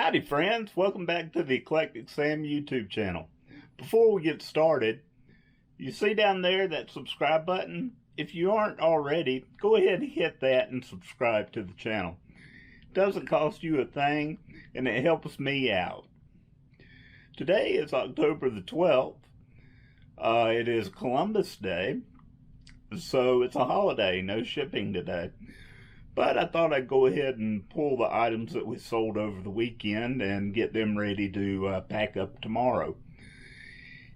Howdy friends, welcome back to the Eclectic Sam YouTube channel. Before we get started, you see down there that subscribe button? If you aren't already, go ahead and hit that and subscribe to the channel. It doesn't cost you a thing and it helps me out. Today is October the 12th. It is Columbus Day, so it's a holiday, no shipping today. But I thought I'd go ahead and pull the items that we sold over the weekend and get them ready to pack up tomorrow.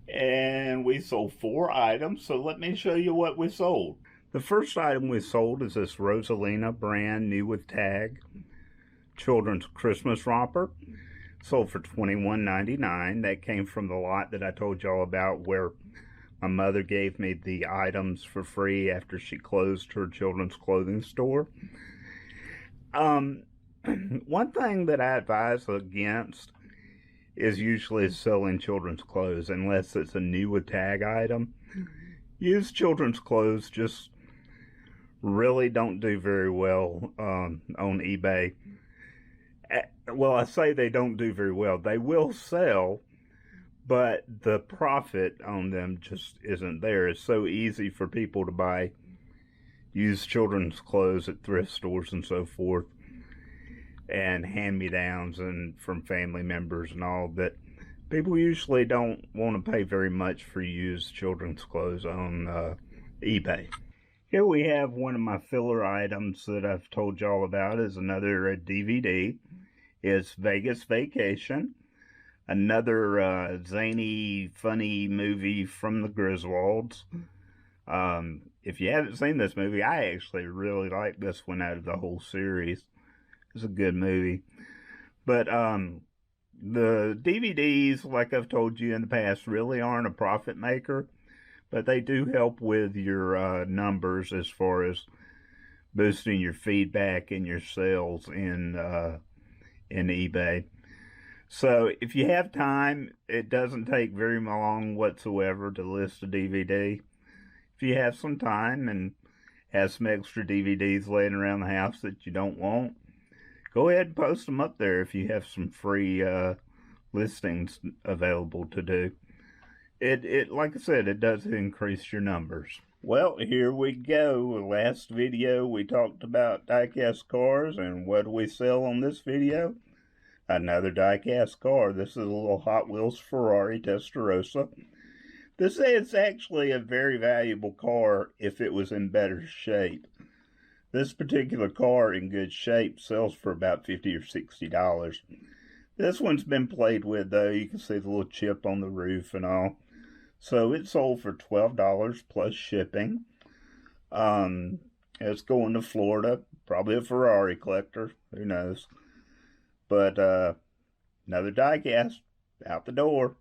And we sold 4 items, so let me show you what we sold. The first item we sold is this Rosalina brand new with tag children's Christmas romper. Sold for $21.99. That came from the lot that I told y'all about where my mother gave me the items for free after she closed her children's clothing store. One thing that I advise against is usually selling children's clothes unless it's a new with tag item. Used children's clothes just really don't do very well on eBay. Well, I say they don't do very well. They will sell, but the profit on them just isn't there. It's so easy for people to buy used children's clothes at thrift stores and so forth, and hand-me-downs and from family members and all, that people usually don't want to pay very much for used children's clothes on eBay. Here we have one of my filler items that I've told y'all about is another DVD. It's Vegas Vacation, another zany, funny movie from the Griswolds. If you haven't seen this movie, I actually really like this one out of the whole series. It's a good movie. But the DVDs, like I've told you in the past, really aren't a profit maker, but they do help with your numbers as far as boosting your feedback and your sales in eBay. So if you have time, it doesn't take very long whatsoever to list a DVD. If you have some time and have some extra DVDs laying around the house that you don't want, go ahead and post them up there if you have some free listings available to do. It like I said, it does increase your numbers. Well, here we go. Last video we talked about die-cast cars, and what do we sell on this video? Another die-cast car. This is a little Hot Wheels Ferrari Testerosa. This is actually a very valuable car if it was in better shape. This particular car in good shape sells for about $50 or $60. This one's been played with though. You can see the little chip on the roof and all. So it sold for $12 plus shipping. It's going to Florida. Probably a Ferrari collector. Who knows? But another die-cast out the door.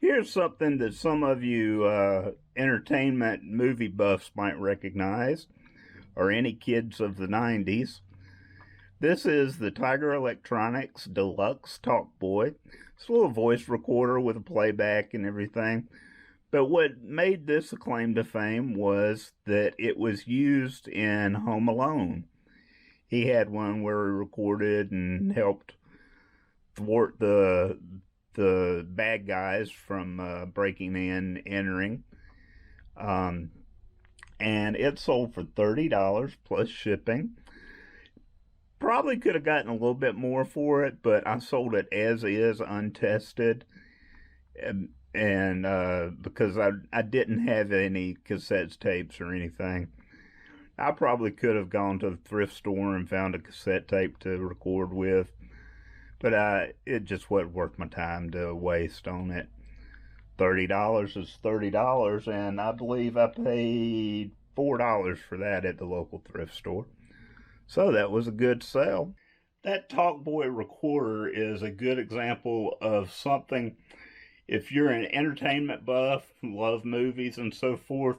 Here's something that some of you entertainment movie buffs might recognize, or any kids of the 90s. This is the Tiger Electronics Deluxe Talkboy. It's a little voice recorder with a playback and everything. But what made this a claim to fame was that it was used in Home Alone. He had one where he recorded and helped thwart the bad guys from breaking in, entering. And it sold for $30 plus shipping. Probably could have gotten a little bit more for it, but I sold it as is, untested. And because I didn't have any cassettes, tapes, or anything. I probably could have gone to the thrift store and found a cassette tape to record with, but it just wasn't worth my time to waste on it. $30 is $30, and I believe I paid $4 for that at the local thrift store. So that was a good sale. That Talkboy Recorder is a good example of something, if you're an entertainment buff, love movies and so forth,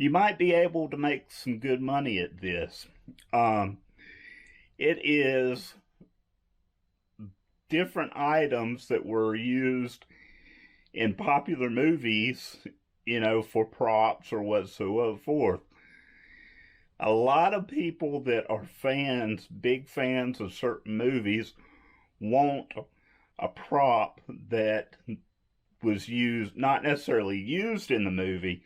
you might be able to make some good money at this. It is different items that were used in popular movies, you know, for props or whatsoever. A lot of people that are fans, big fans of certain movies, want a prop that was used, not necessarily used in the movie,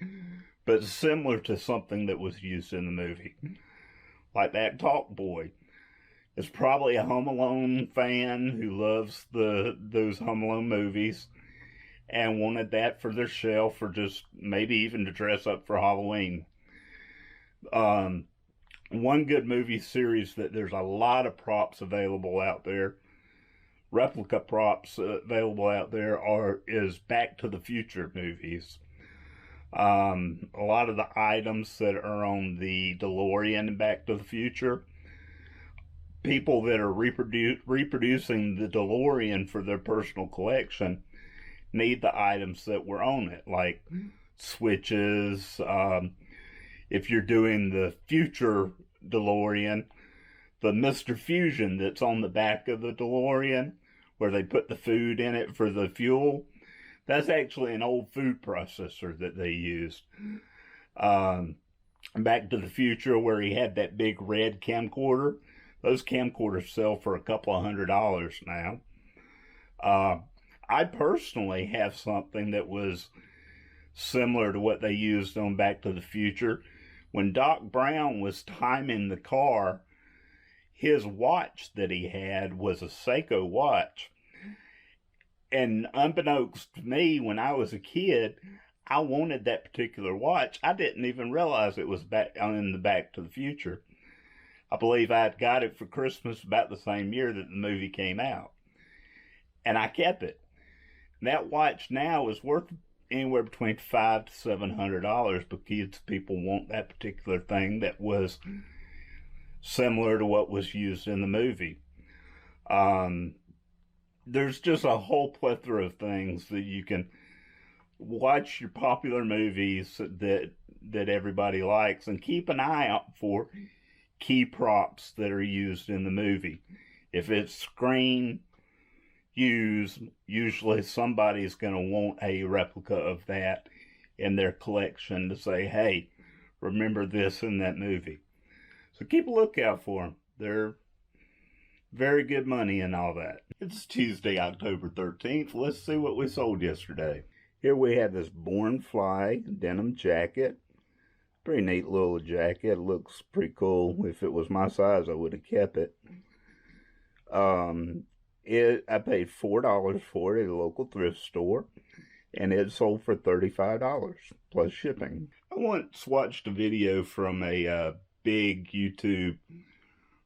but similar to something that was used in the movie. Like that Talkboy is probably a Home Alone fan who loves those Home Alone movies and wanted that for their shelf, or just maybe even to dress up for Halloween. One good movie series that there's a lot of props available out there, replica props available out there, is Back to the Future movies. A lot of the items that are on the DeLorean in Back to the Future, people that are reproducing the DeLorean for their personal collection need the items that were on it, like switches. If you're doing the future DeLorean, the Mr. Fusion that's on the back of the DeLorean, where they put the food in it for the fuel, that's actually an old food processor that they used. Back to the Future, where he had that big red camcorder, those camcorders sell for a couple of $100 now. I personally have something that was similar to what they used on Back to the Future. When Doc Brown was timing the car, his watch that he had was a Seiko watch. And unbeknownst to me, when I was a kid, I wanted that particular watch. I didn't even realize it was back in the Back to the Future. I believe I had got it for Christmas about the same year that the movie came out. And I kept it. That watch now is worth anywhere between $500 to $700 because people want that particular thing that was similar to what was used in the movie. There's just a whole plethora of things that you can watch your popular movies that everybody likes, and keep an eye out for key props that are used in the movie. If it's screen used, usually somebody's going to want a replica of that in their collection to say, hey, remember this in that movie. So keep a lookout for them. They're very good money and all that. It's Tuesday, October 13th. Let's see what we sold yesterday. Here we have this Born Fly denim jacket. Pretty neat little jacket. It looks pretty cool. If it was my size, I would have kept it. I paid $4 for it at a local thrift store, and it sold for $35 plus shipping. I once watched a video from a big YouTube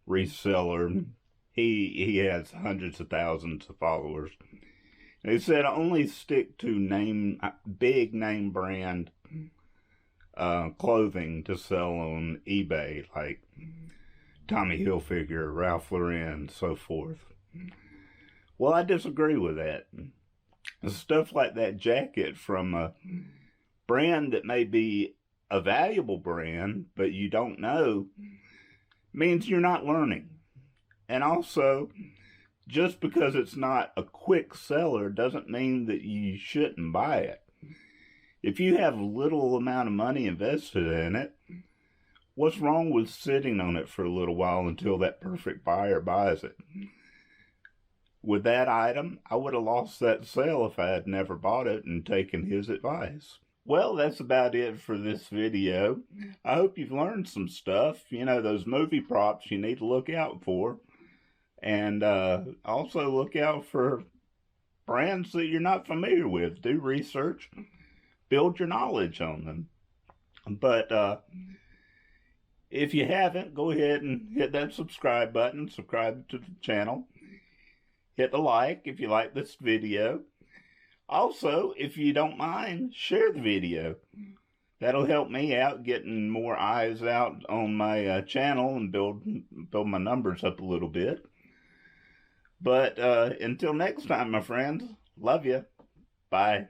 reseller. He has hundreds of thousands of followers. And he said only stick to big name brand clothing to sell on eBay, like Tommy Hilfiger, Ralph Lauren, so forth. Well, I disagree with that. Stuff like that jacket from a brand that may be a valuable brand, but you don't know, means you're not learning. And also, just because it's not a quick seller doesn't mean that you shouldn't buy it. If you have little amount of money invested in it, what's wrong with sitting on it for a little while until that perfect buyer buys it? With that item, I would have lost that sale if I had never bought it and taken his advice. Well, that's about it for this video. I hope you've learned some stuff. You know, those movie props you need to look out for. And also look out for brands that you're not familiar with. Do research. Build your knowledge on them. But if you haven't, go ahead and hit that subscribe button. Subscribe to the channel. Hit the like if you like this video. Also, if you don't mind, share the video. That'll help me out getting more eyes out on my channel and build my numbers up a little bit. But until next time, my friends, love you. Bye.